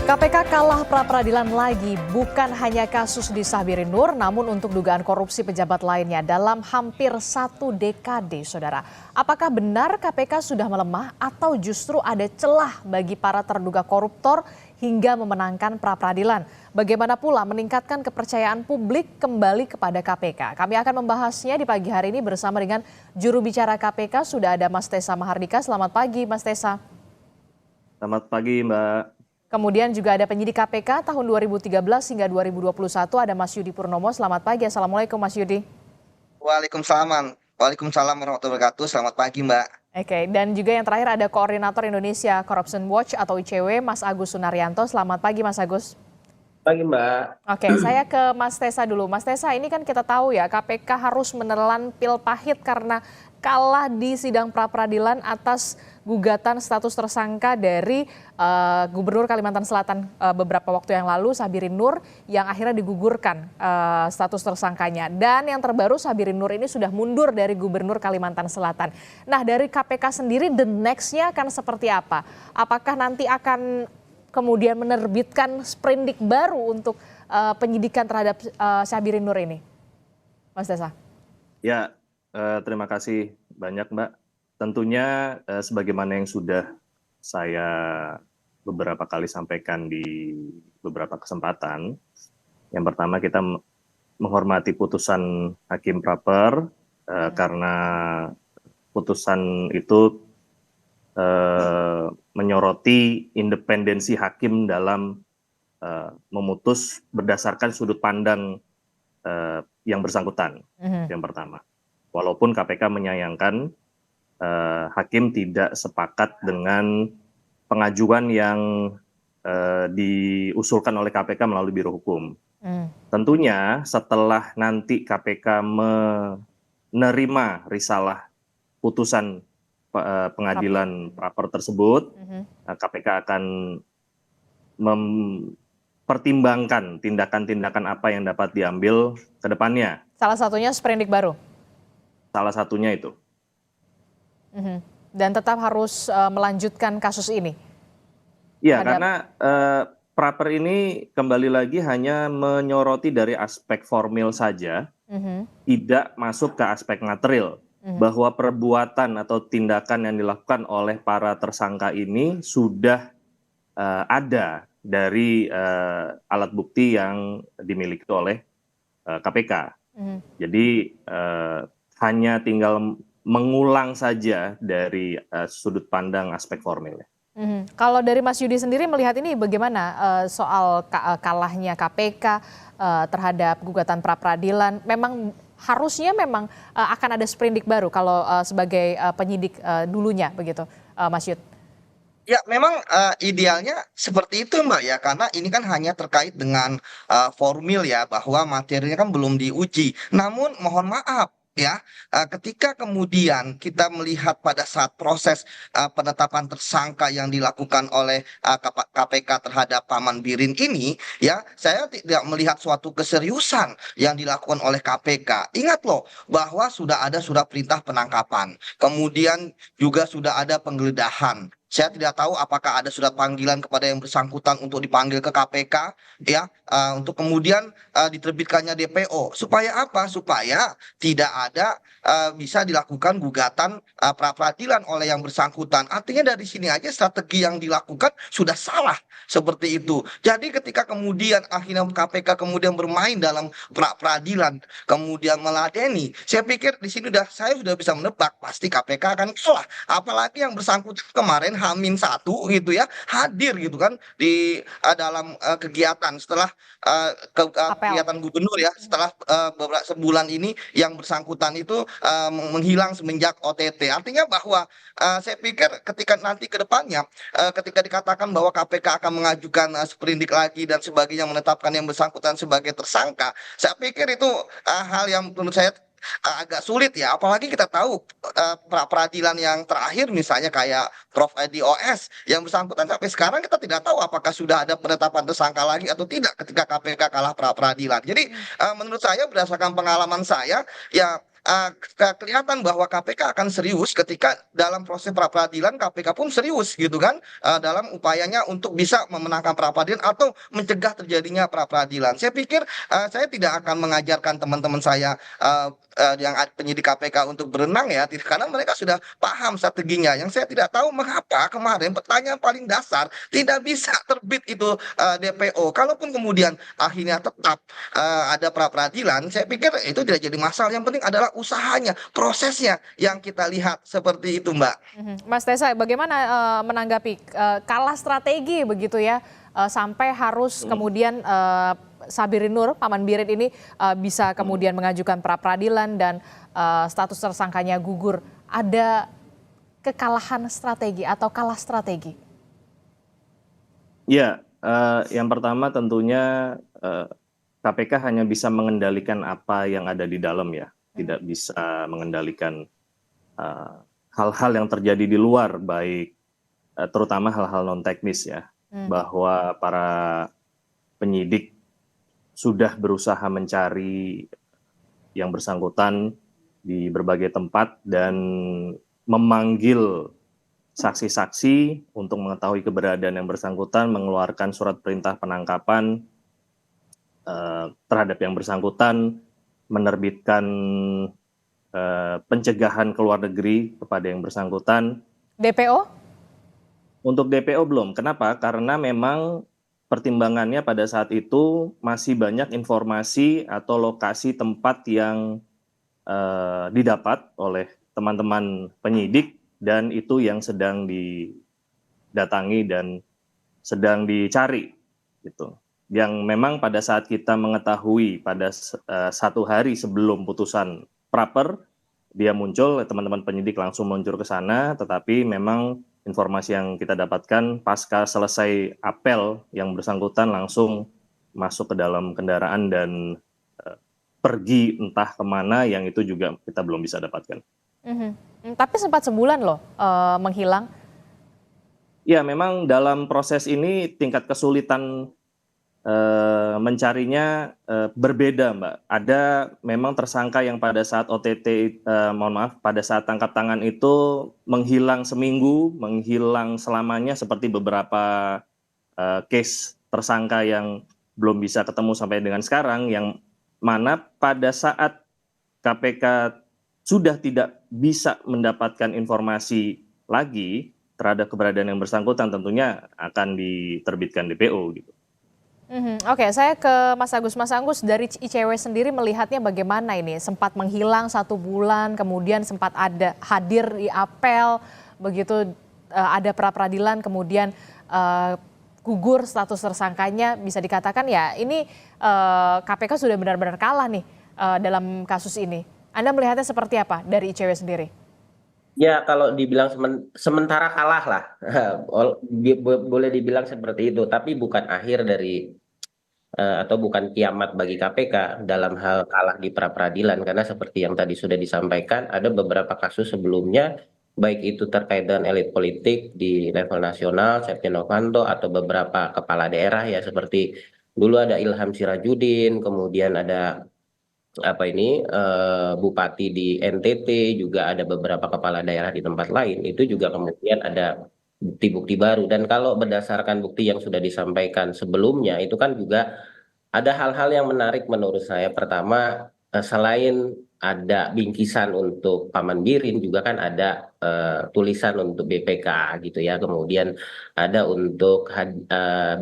KPK kalah pra-peradilan lagi, bukan hanya kasus di Syahbirin Nur, namun untuk dugaan korupsi pejabat lainnya dalam hampir 1 dekade, saudara. Apakah benar KPK sudah melemah atau justru ada celah bagi para terduga koruptor hingga memenangkan pra-peradilan? Bagaimana pula meningkatkan kepercayaan publik kembali kepada KPK? Kami akan membahasnya di pagi hari ini bersama dengan juru bicara KPK, sudah ada Mas Tessa Mahardika. Selamat pagi, Mas Tessa. Selamat pagi, Mbak. Kemudian juga ada penyidik KPK tahun 2013 hingga 2021 ada Mas Yudi Purnomo. Selamat pagi, Assalamualaikum Mas Yudi. Waalaikumsalam warahmatullahi wabarakatuh. Selamat pagi, Mbak. Oke, dan juga yang terakhir ada Koordinator Indonesia Corruption Watch atau ICW, Mas Agus Sunaryanto. Selamat pagi, Mas Agus. Pagi, Mbak. Oke, saya ke Mas Tessa dulu. Mas Tessa, ini kan kita tahu ya KPK harus menelan pil pahit karena kalah di sidang pra-peradilan atas gugatan status tersangka dari Gubernur Kalimantan Selatan beberapa waktu yang lalu, Syahbirin Nur, yang akhirnya digugurkan status tersangkanya. Dan yang terbaru, Syahbirin Nur ini sudah mundur dari Gubernur Kalimantan Selatan. Nah, dari KPK sendiri, the next-nya akan seperti apa? Apakah nanti akan kemudian menerbitkan sprindik baru untuk penyidikan terhadap Syahbirin Nur ini? Mas Tessa. Ya, terima kasih banyak, Mbak. Tentunya sebagaimana yang sudah saya beberapa kali sampaikan di beberapa kesempatan. Yang pertama, kita menghormati putusan Hakim Praper karena putusan itu menyoroti independensi hakim dalam memutus berdasarkan sudut pandang yang bersangkutan. Yang pertama, walaupun KPK menyayangkan hakim tidak sepakat dengan pengajuan yang diusulkan oleh KPK melalui Biro Hukum. Tentunya setelah nanti KPK menerima risalah putusan pengadilan Praper tersebut, KPK akan mempertimbangkan tindakan-tindakan apa yang dapat diambil ke depannya. Salah satunya sprindik baru? Salah satunya itu. Dan tetap harus melanjutkan kasus ini? Iya, karena Praper ini kembali lagi hanya menyoroti dari aspek formil saja, tidak masuk ke aspek material. Bahwa perbuatan atau tindakan yang dilakukan oleh para tersangka ini sudah ada dari alat bukti yang dimiliki oleh KPK. Jadi hanya tinggal mengulang saja dari sudut pandang aspek formil. Kalau dari Mas Yudi sendiri melihat ini bagaimana soal kalahnya KPK terhadap gugatan pra-peradilan? Harusnya akan ada sprindik baru kalau sebagai penyidik dulunya begitu, Mas Yud? Ya, memang idealnya seperti itu, Mbak, ya, karena ini kan hanya terkait dengan formil ya, bahwa materinya kan belum diuji. Namun mohon maaf ya, ketika kemudian kita melihat pada saat proses penetapan tersangka yang dilakukan oleh KPK terhadap Pak Manbirin ini, ya, saya tidak melihat suatu keseriusan yang dilakukan oleh KPK. Ingat loh bahwa sudah ada surat perintah penangkapan, kemudian juga sudah ada penggeledahan. Saya tidak tahu apakah ada surat panggilan kepada yang bersangkutan untuk dipanggil ke KPK, ya, untuk kemudian diterbitkannya DPO. Supaya apa? Supaya tidak ada bisa dilakukan gugatan pra-peradilan oleh yang bersangkutan. Artinya dari sini aja strategi yang dilakukan sudah salah seperti itu. Jadi ketika kemudian akhirnya KPK kemudian bermain dalam pra-peradilan, kemudian meladeni, saya pikir di sini saya sudah bisa menebak pasti KPK akan kalah. Apalagi yang bersangkutan kemarin H-1 gitu ya, hadir gitu kan di dalam kegiatan setelah kegiatan gubernur ya, setelah beberapa sebulan ini yang bersangkutan itu menghilang semenjak OTT. Artinya bahwa saya pikir ketika nanti ke depannya ketika dikatakan bahwa KPK akan mengajukan sprindik lagi dan sebagainya, menetapkan yang bersangkutan sebagai tersangka, saya pikir itu hal yang menurut saya agak sulit ya, apalagi kita tahu pra-peradilan yang terakhir misalnya kayak Prof Edi OS yang bersangkutan sampai sekarang kita tidak tahu apakah sudah ada penetapan tersangka lagi atau tidak ketika KPK kalah pra-peradilan. Jadi menurut saya berdasarkan pengalaman saya ya, kelihatan bahwa KPK akan serius ketika dalam proses pra peradilan KPK pun serius gitu kan, dalam upayanya untuk bisa memenangkan pra peradilan atau mencegah terjadinya pra peradilan. Saya pikir saya tidak akan mengajarkan teman-teman saya yang penyidik KPK untuk berenang ya, karena mereka sudah paham strateginya. Yang saya tidak tahu mengapa kemarin pertanyaan paling dasar tidak bisa terbit itu DPO. Kalaupun kemudian akhirnya tetap ada pra peradilan, saya pikir itu tidak jadi masalah. Yang penting adalah usahanya, prosesnya yang kita lihat seperti itu, Mbak. Mas Tesa, bagaimana menanggapi kalah strategi begitu ya, sampai harus kemudian Sabirin Nur, Paman Birin ini bisa kemudian mengajukan pra peradilan dan status tersangkanya gugur. Ada kekalahan strategi atau kalah strategi? Ya, yang pertama tentunya KPK hanya bisa mengendalikan apa yang ada di dalam ya, tidak bisa mengendalikan hal-hal yang terjadi di luar, baik terutama hal-hal non teknis ya, bahwa para penyidik sudah berusaha mencari yang bersangkutan di berbagai tempat dan memanggil saksi-saksi untuk mengetahui keberadaan yang bersangkutan, mengeluarkan surat perintah penangkapan terhadap yang bersangkutan, menerbitkan pencegahan ke luar negeri kepada yang bersangkutan. DPO? Untuk DPO belum. Kenapa? Karena memang pertimbangannya pada saat itu masih banyak informasi atau lokasi tempat yang didapat oleh teman-teman penyidik dan itu yang sedang didatangi dan sedang dicari gitu. Yang memang pada saat kita mengetahui pada 1 hari sebelum putusan praper dia muncul, teman-teman penyidik langsung meluncur ke sana, tetapi memang informasi yang kita dapatkan pasca selesai apel yang bersangkutan langsung masuk ke dalam kendaraan dan pergi entah kemana, yang itu juga kita belum bisa dapatkan. Tapi sempat sebulan loh menghilang. Ya, memang dalam proses ini tingkat kesulitan mencarinya berbeda, Mbak. Ada memang tersangka yang pada saat OTT, pada saat tangkap tangan itu menghilang seminggu, menghilang selamanya, seperti beberapa case tersangka yang belum bisa ketemu sampai dengan sekarang, yang mana pada saat KPK sudah tidak bisa mendapatkan informasi lagi terhadap keberadaan yang bersangkutan, tentunya akan diterbitkan DPO gitu. Oke, saya ke Mas Agus. Mas Agus, dari ICW sendiri melihatnya bagaimana ini? Sempat menghilang 1 bulan, kemudian sempat ada hadir di apel, begitu ada pra peradilan, kemudian gugur status tersangkanya. Bisa dikatakan ya ini KPK sudah benar-benar kalah nih dalam kasus ini. Anda melihatnya seperti apa dari ICW sendiri? Ya, kalau dibilang sementara kalah lah, boleh dibilang seperti itu. Tapi bukan akhir dari atau bukan kiamat bagi KPK dalam hal kalah di pra peradilan, karena seperti yang tadi sudah disampaikan, ada beberapa kasus sebelumnya, baik itu terkait dengan elit politik di level nasional, Setia Novanto, atau beberapa kepala daerah ya, seperti dulu ada Ilham Sirajudin, kemudian ada bupati di NTT, juga ada beberapa kepala daerah di tempat lain, itu juga kemudian ada bukti-bukti baru. Dan kalau berdasarkan bukti yang sudah disampaikan sebelumnya, itu kan juga ada hal-hal yang menarik menurut saya. Pertama, selain ada bingkisan untuk Paman Birin, juga kan ada tulisan untuk BPK gitu ya, kemudian ada untuk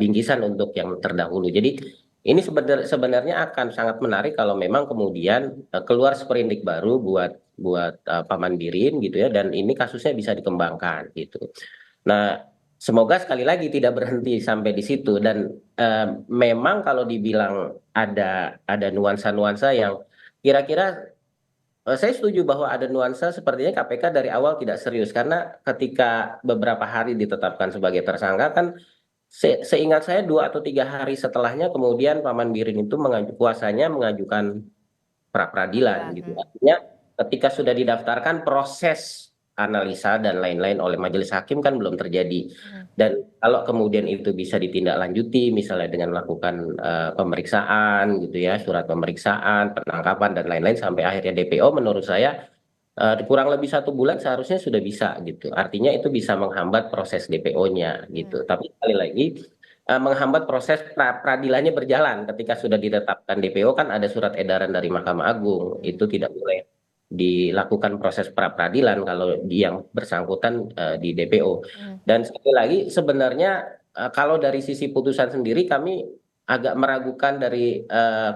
bingkisan untuk yang terdahulu. Jadi ini sebenarnya akan sangat menarik kalau memang kemudian keluar sprindik baru buat Paman Birin gitu ya, dan ini kasusnya bisa dikembangkan gitu. Nah, semoga sekali lagi tidak berhenti sampai di situ, dan memang kalau dibilang ada nuansa-nuansa yang kira-kira saya setuju bahwa ada nuansa sepertinya KPK dari awal tidak serius, karena ketika beberapa hari ditetapkan sebagai tersangka kan, seingat saya 2 atau 3 hari setelahnya kemudian Paman Birin itu kuasanya mengajukan pra peradilan gitu. Artinya ketika sudah didaftarkan, proses analisa dan lain-lain oleh majelis hakim kan belum terjadi. Dan kalau kemudian itu bisa ditindaklanjuti, misalnya dengan melakukan pemeriksaan gitu ya, surat pemeriksaan, penangkapan dan lain-lain sampai akhirnya DPO, menurut saya kurang lebih 1 bulan seharusnya sudah bisa gitu. Artinya itu bisa menghambat proses DPO-nya gitu. Tapi sekali lagi menghambat proses peradilannya berjalan ketika sudah ditetapkan DPO kan ada surat edaran dari Mahkamah Agung itu tidak boleh dilakukan proses pra peradilan kalau yang bersangkutan di DPO. Dan sekali lagi sebenarnya kalau dari sisi putusan sendiri kami agak meragukan dari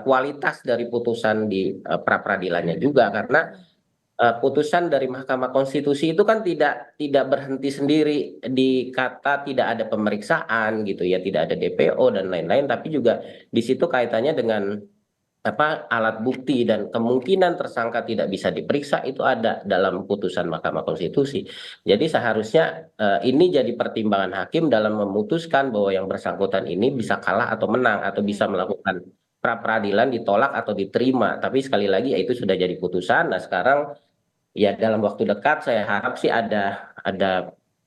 kualitas dari putusan di pra peradilannya juga karena putusan dari Mahkamah Konstitusi itu kan tidak berhenti sendiri di kata tidak ada pemeriksaan gitu ya, tidak ada DPO dan lain-lain, tapi juga di situ kaitannya dengan alat bukti dan kemungkinan tersangka tidak bisa diperiksa itu ada dalam putusan Mahkamah Konstitusi. Jadi seharusnya ini jadi pertimbangan hakim dalam memutuskan bahwa yang bersangkutan ini bisa kalah atau menang atau bisa melakukan pra peradilan ditolak atau diterima. Tapi sekali lagi ya itu sudah jadi putusan. Nah sekarang ya dalam waktu dekat saya harap sih ada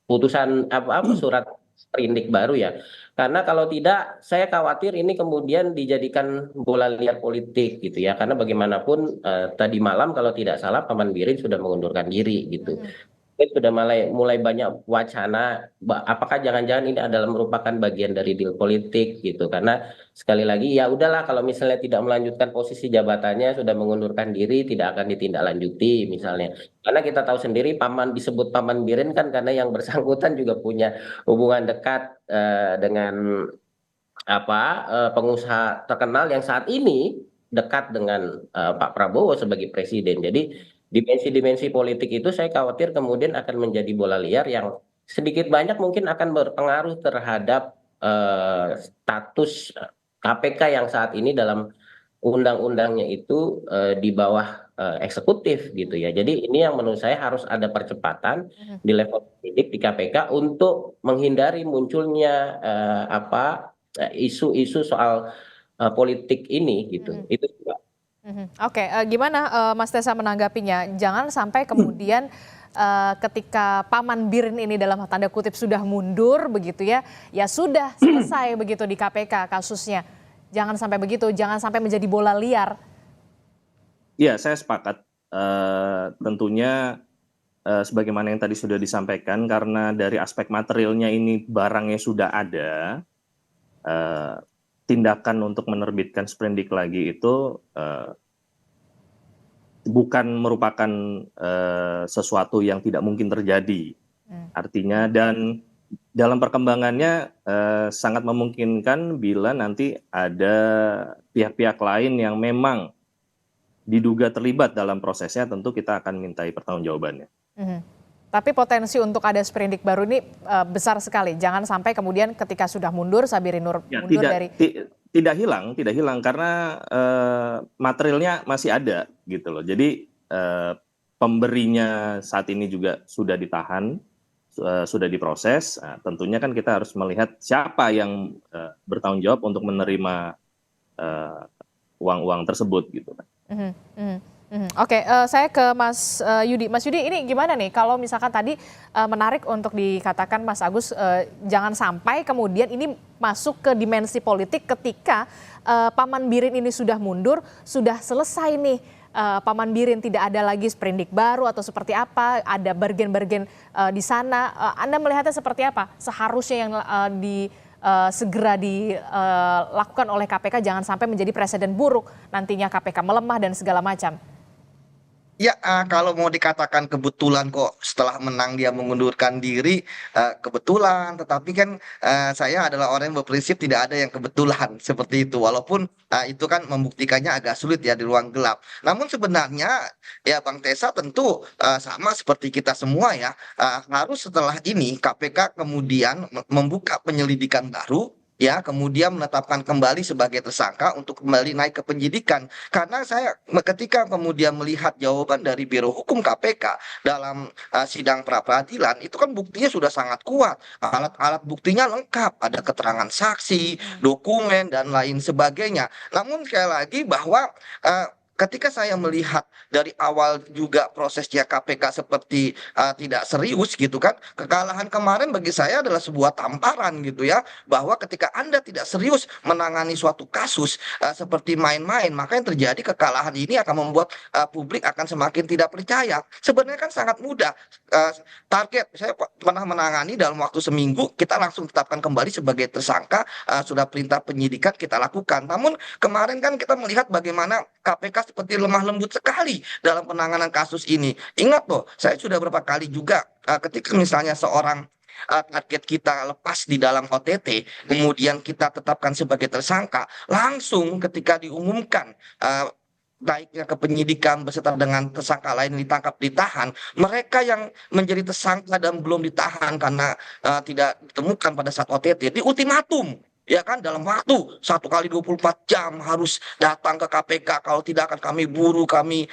putusan surat sprindik baru ya. Karena kalau tidak saya khawatir ini kemudian dijadikan bola liar politik gitu ya. Karena bagaimanapun tadi malam kalau tidak salah Paman Birin sudah mengundurkan diri gitu. Sudah mulai banyak wacana apakah jangan-jangan ini adalah merupakan bagian dari deal politik gitu karena sekali lagi ya udahlah kalau misalnya tidak melanjutkan posisi jabatannya sudah mengundurkan diri tidak akan ditindaklanjuti misalnya karena kita tahu sendiri disebut Paman Birin kan karena yang bersangkutan juga punya hubungan dekat dengan pengusaha terkenal yang saat ini dekat dengan Pak Prabowo sebagai presiden. Jadi dimensi-dimensi politik itu saya khawatir kemudian akan menjadi bola liar yang sedikit banyak mungkin akan berpengaruh terhadap status KPK yang saat ini dalam undang-undangnya itu di bawah eksekutif gitu ya. Jadi ini yang menurut saya harus ada percepatan di level penyidik di KPK untuk menghindari munculnya isu-isu soal politik ini gitu. Itu juga. Oke, gimana Mas Tessa menanggapinya? Jangan sampai kemudian ketika Paman Birin ini dalam tanda kutip sudah mundur begitu ya, ya sudah selesai begitu di KPK kasusnya. Jangan sampai begitu, jangan sampai menjadi bola liar. Iya, saya sepakat. Tentunya sebagaimana yang tadi sudah disampaikan, karena dari aspek materialnya ini barangnya sudah ada, tindakan untuk menerbitkan sprindik lagi itu bukan merupakan sesuatu yang tidak mungkin terjadi. Artinya dan dalam perkembangannya sangat memungkinkan bila nanti ada pihak-pihak lain yang memang diduga terlibat dalam prosesnya, tentu kita akan mintai pertanggungjawabannya. Tapi potensi untuk ada sprindik baru ini besar sekali. Jangan sampai kemudian ketika sudah mundur, Sabirin Nur mundur tidak hilang karena materialnya masih ada gitu loh. Jadi pemberinya saat ini juga sudah ditahan, sudah diproses. Nah, tentunya kan kita harus melihat siapa yang bertanggung jawab untuk menerima uang-uang tersebut gitu kan. Oke, saya ke Mas Yudi. Mas Yudi, ini gimana nih kalau misalkan tadi menarik untuk dikatakan Mas Agus, jangan sampai kemudian ini masuk ke dimensi politik ketika Paman Birin ini sudah mundur, sudah selesai nih Paman Birin, tidak ada lagi sprindik baru atau seperti apa, ada bergen-bergen di sana. Anda melihatnya seperti apa? Seharusnya yang segera dilakukan oleh KPK jangan sampai menjadi presiden buruk nantinya KPK melemah dan segala macam. Ya, kalau mau dikatakan kebetulan kok setelah menang dia mengundurkan diri, kebetulan. Tetapi kan saya adalah orang yang berprinsip tidak ada yang kebetulan seperti itu. Walaupun itu kan membuktikannya agak sulit ya di ruang gelap. Namun sebenarnya ya Bang Tessa tentu sama seperti kita semua ya, harus setelah ini KPK kemudian membuka penyelidikan baru. Ya, kemudian menetapkan kembali sebagai tersangka untuk kembali naik ke penyidikan. Karena saya ketika kemudian melihat jawaban dari Biro Hukum KPK dalam sidang pra peradilan, itu kan buktinya sudah sangat kuat. Alat-alat buktinya lengkap, ada keterangan saksi, dokumen, dan lain sebagainya. Namun sekali lagi bahwa ketika saya melihat dari awal juga prosesnya KPK seperti tidak serius gitu kan, kekalahan kemarin bagi saya adalah sebuah tamparan gitu ya, bahwa ketika Anda tidak serius menangani suatu kasus seperti main-main, maka yang terjadi kekalahan ini akan membuat publik akan semakin tidak percaya. Sebenarnya kan sangat mudah. Eh, Target saya pernah menangani dalam waktu seminggu, kita langsung tetapkan kembali sebagai tersangka, sudah perintah penyidikan kita lakukan. Namun kemarin kan kita melihat bagaimana KPK seperti lemah lembut sekali dalam penanganan kasus ini. Ingat loh, saya sudah berapa kali juga ketika misalnya seorang target kita lepas di dalam OTT, kemudian kita tetapkan sebagai tersangka, langsung ketika diumumkan naiknya ke penyidikan beserta dengan tersangka lain yang ditangkap ditahan, mereka yang menjadi tersangka dan belum ditahan karena tidak ditemukan pada saat OTT, di ultimatum ya kan, dalam waktu 1 kali 24 jam harus datang ke KPK, kalau tidak akan kami buru, kami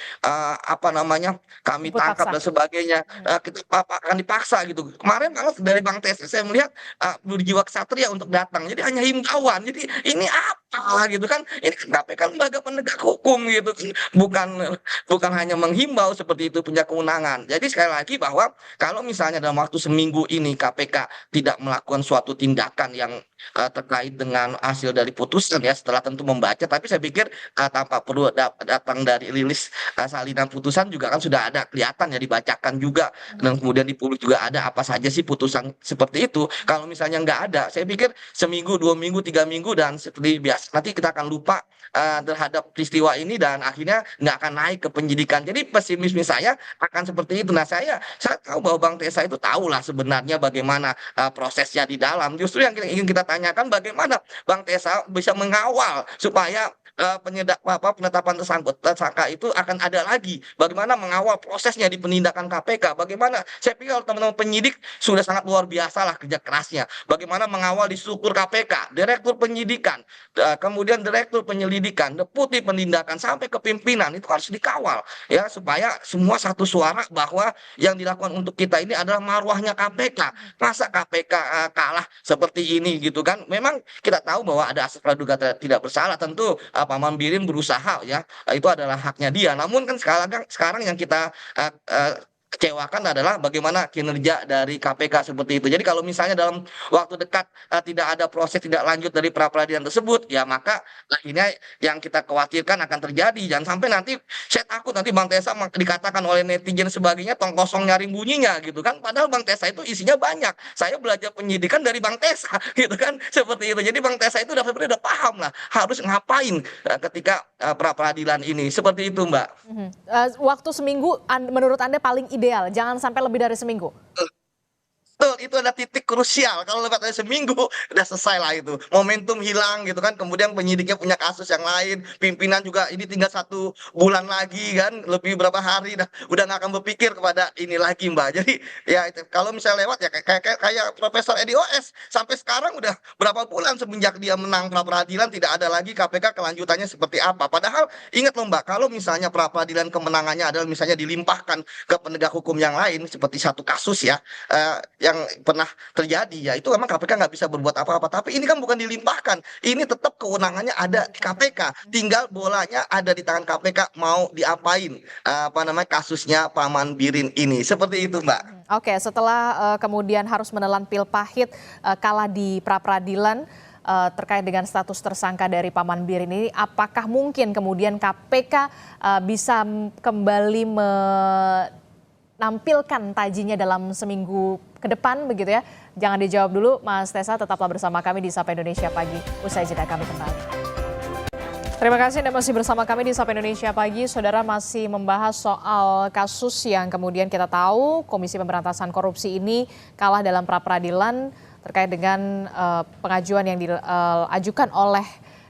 apa namanya, kami Jemput tangkap paksa. dan sebagainya. Kita akan dipaksa gitu. Kemarin banget dari Bang Tes saya melihat berjiwa kesatria untuk datang, jadi hanya himbauan. Jadi ini apa gitu kan, ini kan KPK lembaga penegak hukum gitu kan, bukan bukan hanya menghimbau, seperti itu punya kewenangan. Jadi sekali lagi bahwa kalau misalnya dalam waktu seminggu ini KPK tidak melakukan suatu tindakan yang terkait dengan hasil dari putusan ya, setelah tentu membaca, tapi saya pikir tanpa perlu datang dari rilis salinan putusan juga kan sudah ada kelihatan ya, dibacakan juga, dan kemudian di publik juga ada apa saja sih putusan seperti itu. Kalau misalnya nggak ada, saya pikir seminggu, 2 minggu, 3 minggu dan seperti biasa nanti kita akan lupa terhadap peristiwa ini dan akhirnya nggak akan naik ke penyidikan. Jadi pesimisme saya akan seperti itu. Nah, saya tahu bahwa Bang Tesa itu tahulah sebenarnya bagaimana prosesnya di dalam. Justru yang ingin kita tanyakan, bagaimana Bang Tesa bisa mengawal supaya penetapan tersangka itu akan ada lagi. Bagaimana mengawal prosesnya di penindakan KPK? Bagaimana? Saya pikir teman-teman penyidik sudah sangat luar biasa lah kerja kerasnya. Bagaimana mengawal di struktur KPK, direktur penyidikan, kemudian direktur penyelidikan, deputi penindakan sampai ke pimpinan, itu harus dikawal ya, supaya semua satu suara bahwa yang dilakukan untuk kita ini adalah marwahnya KPK. Masa KPK kalah seperti ini gitu kan? Memang kita tahu bahwa ada asas praduga tidak bersalah, tentu Paman Birin berusaha ya, itu adalah haknya dia. Namun kan sekarang yang kita kecewakan adalah bagaimana kinerja dari KPK seperti itu. Jadi kalau misalnya dalam waktu dekat tidak ada proses tidak lanjut dari pra peradilan tersebut, ya maka akhirnya yang kita khawatirkan akan terjadi. Jangan sampai nanti, saya takut nanti Bang Tesa dikatakan oleh netizen sebagainya tong kosong nyaring bunyinya gitu kan. Padahal Bang Tesa itu isinya banyak. Saya belajar penyidikan dari Bang Tesa gitu kan, seperti itu. Jadi Bang Tesa itu sebenarnya udah paham lah harus ngapain ketika pra peradilan ini. Seperti itu, Mbak. Waktu seminggu menurut Anda paling ideal, jangan sampai lebih dari seminggu. Betul, itu ada titik krusial. Kalau lewat dari seminggu, udah selesai lah itu. Momentum hilang gitu kan. Kemudian penyidiknya punya kasus yang lain. Pimpinan juga ini tinggal 1 bulan lagi kan. Lebih berapa hari, udah nggak akan berpikir kepada ini lagi, Mbak. Jadi ya itu, kalau misalnya lewat ya kayak Profesor Edi OS. Sampai sekarang udah berapa bulan semenjak dia menang pra peradilan, tidak ada lagi KPK kelanjutannya seperti apa. Padahal ingat loh Mbak, kalau misalnya pra peradilan kemenangannya adalah misalnya dilimpahkan ke penegak hukum yang lain, seperti satu kasus ya, yang pernah terjadi ya, itu memang KPK nggak bisa berbuat apa-apa. Tapi ini kan bukan dilimpahkan, ini tetap kewenangannya ada di KPK, tinggal bolanya ada di tangan KPK mau diapain kasusnya Paman Birin ini, seperti itu Mbak. Oke, setelah kemudian harus menelan pil pahit kalah di pra peradilan terkait dengan status tersangka dari Paman Birin ini, apakah mungkin kemudian KPK bisa kembali menampilkan tajinya dalam seminggu ke depan begitu ya? Jangan dijawab dulu Mas Tesa, tetaplah bersama kami di Sapa Indonesia Pagi. Usai jeda kami kembali. Terima kasih Anda masih bersama kami di Sapa Indonesia Pagi. Saudara, masih membahas soal kasus yang kemudian kita tahu Komisi Pemberantasan Korupsi ini kalah dalam pra peradilan terkait dengan pengajuan yang diajukan oleh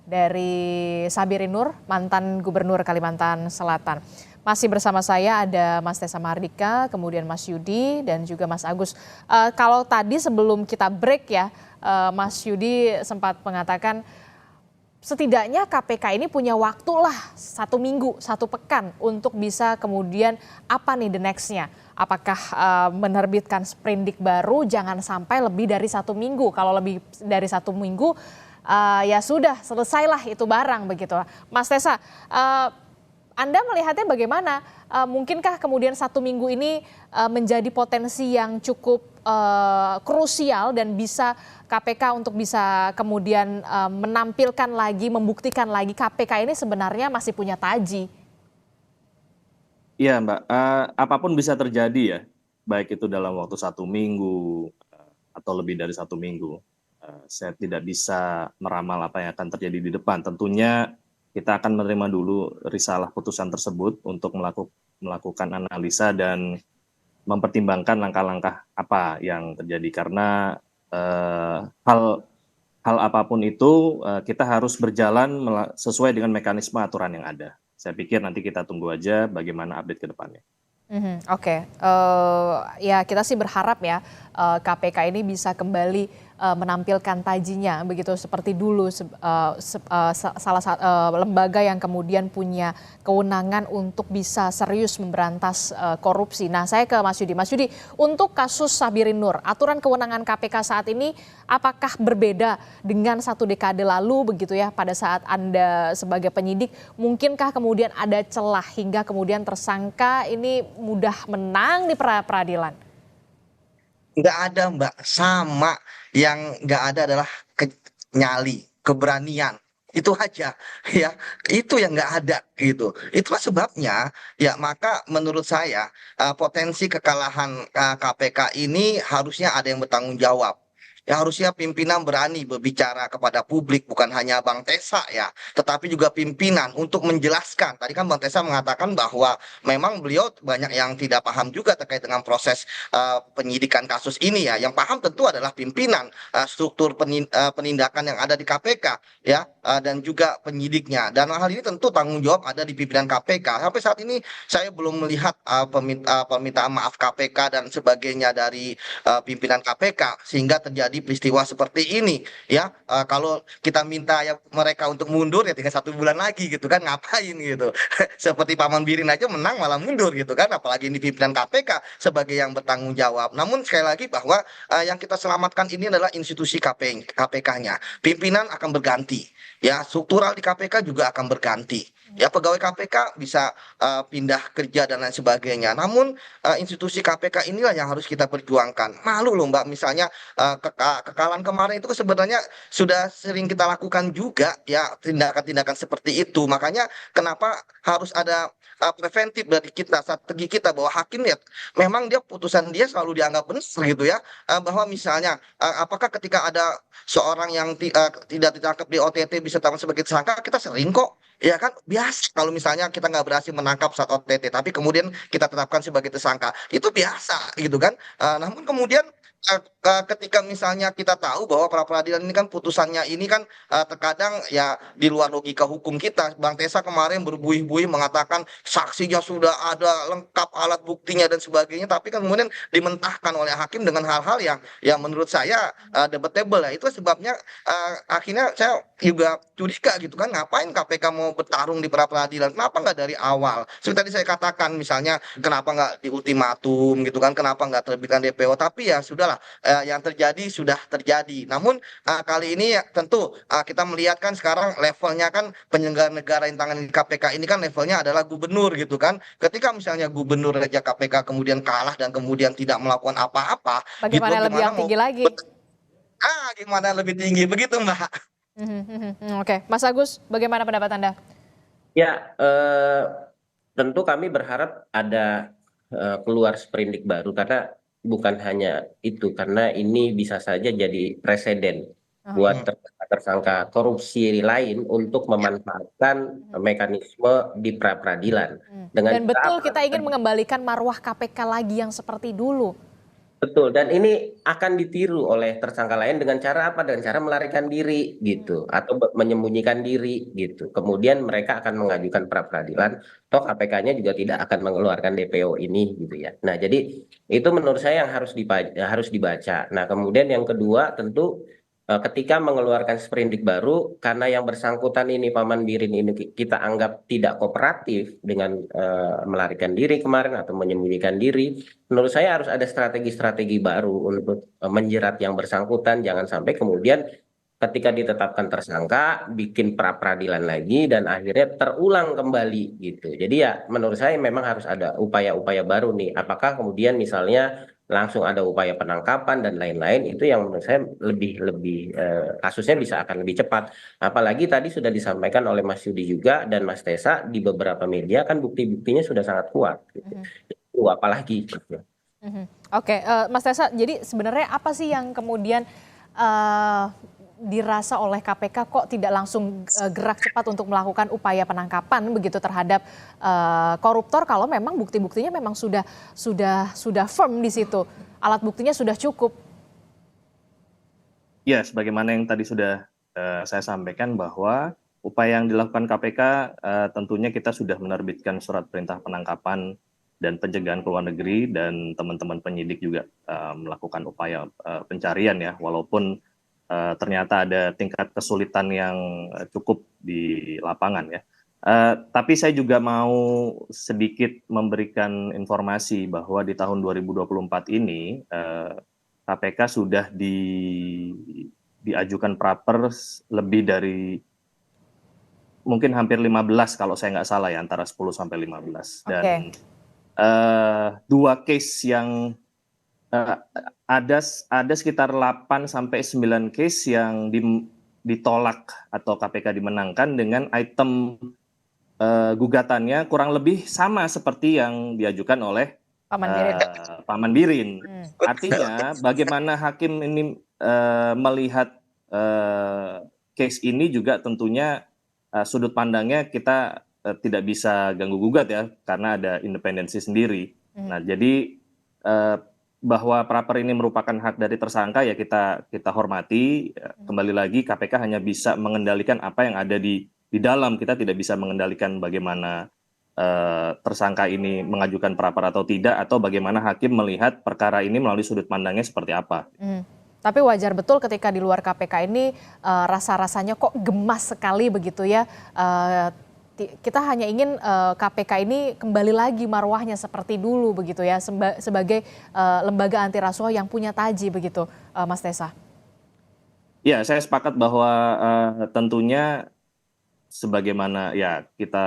dari Sabirin Nur, mantan Gubernur Kalimantan Selatan. Masih bersama saya ada Mas Tesa Mardika, kemudian Mas Yudi dan juga Mas Agus. Kalau tadi sebelum kita break ya, Mas Yudi sempat mengatakan setidaknya KPK ini punya waktu lah 1 minggu, 1 pekan untuk bisa kemudian apa nih the next-nya. Apakah menerbitkan sprindik baru, jangan sampai lebih dari 1 minggu. Kalau lebih dari 1 minggu ya sudah selesailah itu barang begitu. Mas Tesa, Anda melihatnya bagaimana? Mungkinkah kemudian 1 minggu ini menjadi potensi yang cukup krusial dan bisa KPK untuk bisa kemudian menampilkan lagi, membuktikan lagi KPK ini sebenarnya masih punya taji? Iya Mbak, apapun bisa terjadi ya, baik itu dalam waktu 1 minggu atau lebih dari 1 minggu. Saya tidak bisa meramal apa yang akan terjadi di depan. Tentunya kita akan menerima dulu risalah putusan tersebut untuk melakukan analisa dan mempertimbangkan langkah-langkah apa yang terjadi. Karena hal apapun itu kita harus berjalan sesuai dengan mekanisme aturan yang ada. Saya pikir nanti kita tunggu aja bagaimana update ke depannya. Oke, ya kita sih berharap ya KPK ini bisa kembali menampilkan tajinya begitu seperti dulu salah satu lembaga yang kemudian punya kewenangan untuk bisa serius memberantas korupsi. Nah, saya ke Mas Yudi. Mas Yudi, untuk kasus Sabirin Nur, aturan kewenangan KPK saat ini apakah berbeda dengan 1 dekade lalu begitu ya pada saat Anda sebagai penyidik? Mungkinkah kemudian ada celah hingga kemudian tersangka ini mudah menang di peradilan? Nggak ada Mbak, sama. Yang nggak ada adalah nyali, keberanian. Itu aja ya, itu yang nggak ada gitu. Itulah sebabnya ya, maka menurut saya potensi kekalahan KPK ini harusnya ada yang bertanggung jawab. Ya harusnya pimpinan berani berbicara kepada publik, bukan hanya Bang Tesa ya, tetapi juga pimpinan untuk menjelaskan. Tadi kan Bang Tesa mengatakan bahwa memang beliau banyak yang tidak paham juga terkait dengan proses penyidikan kasus ini ya. Yang paham tentu adalah pimpinan, struktur penindakan yang ada di KPK ya, dan juga penyidiknya. Dan hal ini tentu tanggung jawab ada di pimpinan KPK. Sampai saat ini saya belum melihat permintaan maaf KPK dan sebagainya dari pimpinan KPK sehingga terjadi peristiwa seperti ini ya. Kalau kita minta ya mereka untuk mundur ya tinggal 1 bulan lagi gitu kan, ngapain gitu. Seperti Pak Manbirin aja menang malah mundur gitu kan, apalagi ini pimpinan KPK sebagai yang bertanggung jawab. Namun sekali lagi bahwa yang kita selamatkan ini adalah institusi KPK-nya. Pimpinan akan berganti ya, struktural di KPK juga akan berganti ya, pegawai KPK bisa pindah kerja dan lain sebagainya. Namun institusi KPK inilah yang harus kita perjuangkan. Malu loh Mbak, misalnya kekalahan kemarin itu sebenarnya sudah sering kita lakukan juga ya, tindakan-tindakan seperti itu. Makanya kenapa harus ada preventif dari kita, strategi kita, bahwa hakim ya memang dia putusan dia selalu dianggap benar gitu ya. Bahwa misalnya apakah ketika ada seorang yang tidak ditangkap di OTT bisa ditangkap sebagai tersangka, kita sering kok ya kan, biasa kalau misalnya kita nggak berhasil menangkap saat OTT tapi kemudian kita tetapkan sebagai tersangka, itu biasa gitu kan. Namun kemudian ketika misalnya kita tahu bahwa pra peradilan ini kan putusannya ini kan terkadang ya di luar logika hukum kita. Bang Tesa kemarin berbuih-buih mengatakan saksinya sudah ada lengkap, alat buktinya dan sebagainya, tapi kan kemudian dimentahkan oleh hakim dengan hal-hal yang menurut saya debatable ya. Itu sebabnya akhirnya saya juga curiga gitu kan, ngapain KPK mau bertarung di pra peradilan, kenapa nggak dari awal seperti tadi saya katakan, misalnya kenapa nggak di ultimatum gitu kan, kenapa nggak terbitkan DPO. Tapi ya sudahlah, yang terjadi sudah terjadi. Namun kali ini ya, tentu kita melihat kan sekarang levelnya kan penyelenggara negara yang tangan KPK ini kan levelnya adalah gubernur gitu kan. Ketika misalnya gubernur Raja KPK kemudian kalah dan kemudian tidak melakukan apa-apa gitu, Bagaimana lebih yang tinggi lagi? gimana lebih tinggi begitu Mbak. Oke, Mas Agus, bagaimana pendapat Anda? Ya, tentu kami berharap ada keluar sprindik baru, karena bukan hanya itu, karena ini bisa saja jadi presiden buat tersangka korupsi lain untuk memanfaatkan mekanisme di pra peradilan. Dan betul kita ingin mengembalikan marwah KPK lagi yang seperti dulu. Betul, dan ini akan ditiru oleh tersangka lain dengan cara apa? Dengan cara melarikan diri gitu, atau menyembunyikan diri gitu. Kemudian mereka akan mengajukan pra peradilan, toh KPK-nya juga tidak akan mengeluarkan DPO ini gitu ya. Nah, jadi itu menurut saya yang harus dibaca. Nah, kemudian yang kedua tentu ketika mengeluarkan sprindik baru, karena yang bersangkutan ini Pak Manbirin ini kita anggap tidak kooperatif dengan melarikan diri kemarin atau menyembunyikan diri. Menurut saya harus ada strategi-strategi baru untuk menjerat yang bersangkutan, jangan sampai kemudian ketika ditetapkan tersangka, bikin pra peradilan lagi dan akhirnya terulang kembali gitu. Jadi ya menurut saya memang harus ada upaya-upaya baru nih. Apakah kemudian misalnya langsung ada upaya penangkapan dan lain-lain, itu yang menurut saya lebih lebih kasusnya bisa akan lebih cepat. Apalagi tadi sudah disampaikan oleh Mas Yudi juga dan Mas Tesa di beberapa media kan bukti-buktinya sudah sangat kuat gitu. Itu apalagi gitu. Oke, Mas Tesa, jadi sebenarnya apa sih yang kemudian dirasa oleh KPK kok tidak langsung gerak cepat untuk melakukan upaya penangkapan begitu terhadap koruptor kalau memang bukti-buktinya memang sudah firm di situ, alat buktinya sudah cukup. Ya, sebagaimana yang tadi sudah saya sampaikan bahwa upaya yang dilakukan KPK tentunya kita sudah menerbitkan surat perintah penangkapan dan pencegahan ke luar negeri dan teman-teman penyidik juga melakukan upaya pencarian ya, walaupun ternyata ada tingkat kesulitan yang cukup di lapangan ya. Tapi saya juga mau sedikit memberikan informasi bahwa di tahun 2024 ini KPK sudah diajukan praper lebih dari mungkin hampir 15 kalau saya nggak salah ya, antara 10 sampai 15. Dan dua case yang ada sekitar 8 sampai 9 case yang ditolak atau KPK dimenangkan dengan item gugatannya kurang lebih sama seperti yang diajukan oleh Paman Birin. Artinya bagaimana hakim ini melihat case ini juga tentunya sudut pandangnya kita tidak bisa ganggu gugat ya, karena ada independensi sendiri. Nah, jadi bahwa praper ini merupakan hak dari tersangka ya kita hormati. Kembali lagi KPK hanya bisa mengendalikan apa yang ada di dalam. Kita tidak bisa mengendalikan bagaimana tersangka ini mengajukan praper atau tidak, atau bagaimana hakim melihat perkara ini melalui sudut pandangnya seperti apa. Tapi wajar betul ketika di luar KPK ini rasa-rasanya kok gemas sekali begitu ya. Kita hanya ingin KPK ini kembali lagi marwahnya seperti dulu begitu ya, sebagai lembaga anti rasuah yang punya taji begitu, Mas Tesa. Ya, saya sepakat bahwa tentunya sebagaimana ya kita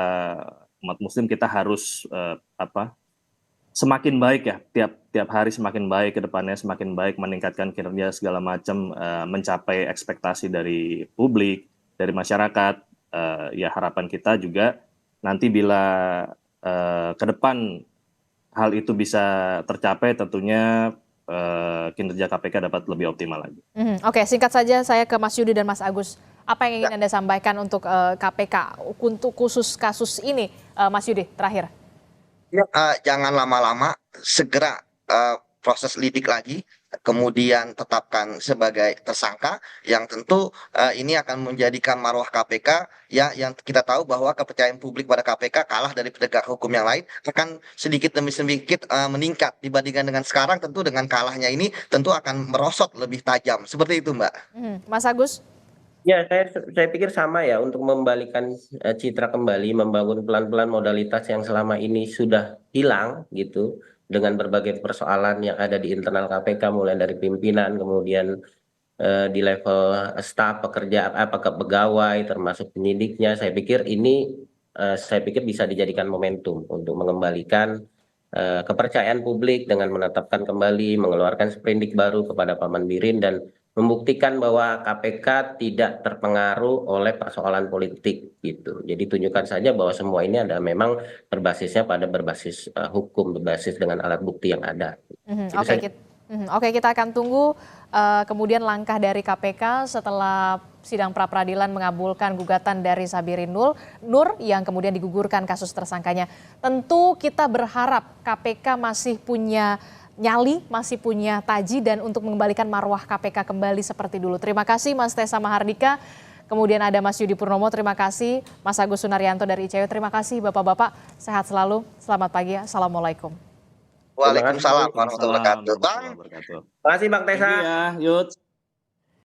umat Muslim kita harus semakin baik ya, tiap hari semakin baik, ke depannya semakin baik, meningkatkan kinerja segala macam, mencapai ekspektasi dari publik, dari masyarakat. Ya harapan kita juga nanti bila ke depan hal itu bisa tercapai, tentunya kinerja KPK dapat lebih optimal lagi. Oke, singkat saja saya ke Mas Yudi dan Mas Agus. Apa yang ingin Anda sampaikan untuk KPK untuk khusus kasus ini, Mas Yudi, terakhir? Ya, jangan lama-lama, segera proses lidik lagi, kemudian tetapkan sebagai tersangka, yang tentu ini akan menjadikan marwah KPK ya, yang kita tahu bahwa kepercayaan publik pada KPK kalah dari penegak hukum yang lain, akan sedikit demi sedikit meningkat dibandingkan dengan sekarang. Tentu dengan kalahnya ini tentu akan merosot lebih tajam, seperti itu Mbak. Mas Agus? Ya, saya pikir sama ya, untuk membalikan citra kembali, membangun pelan-pelan modalitas yang selama ini sudah hilang gitu, dengan berbagai persoalan yang ada di internal KPK, mulai dari pimpinan, kemudian di level staf, pegawai, termasuk penyidiknya. Saya pikir ini bisa dijadikan momentum untuk mengembalikan kepercayaan publik dengan menetapkan kembali, mengeluarkan sprindik baru kepada Paman Birin dan membuktikan bahwa KPK tidak terpengaruh oleh persoalan politik gitu. Jadi tunjukkan saja bahwa semua ini ada memang berbasisnya pada berbasis hukum, berbasis dengan alat bukti yang ada. Oke, kita akan tunggu kemudian langkah dari KPK setelah sidang pra peradilan mengabulkan gugatan dari Sabirin Nur yang kemudian digugurkan kasus tersangkanya. Tentu kita berharap KPK masih punya nyali, masih punya taji, dan untuk mengembalikan marwah KPK kembali seperti dulu. Terima kasih Mas Tesa Mahardika, kemudian ada Mas Yudi Purnomo, terima kasih Mas Agus Sunaryanto dari ICW, terima kasih Bapak-Bapak, sehat selalu, selamat pagi, Assalamualaikum. Waalaikumsalam warahmatullahi wabarakatuh. Terima kasih Bang Tesa. Iya, Yud.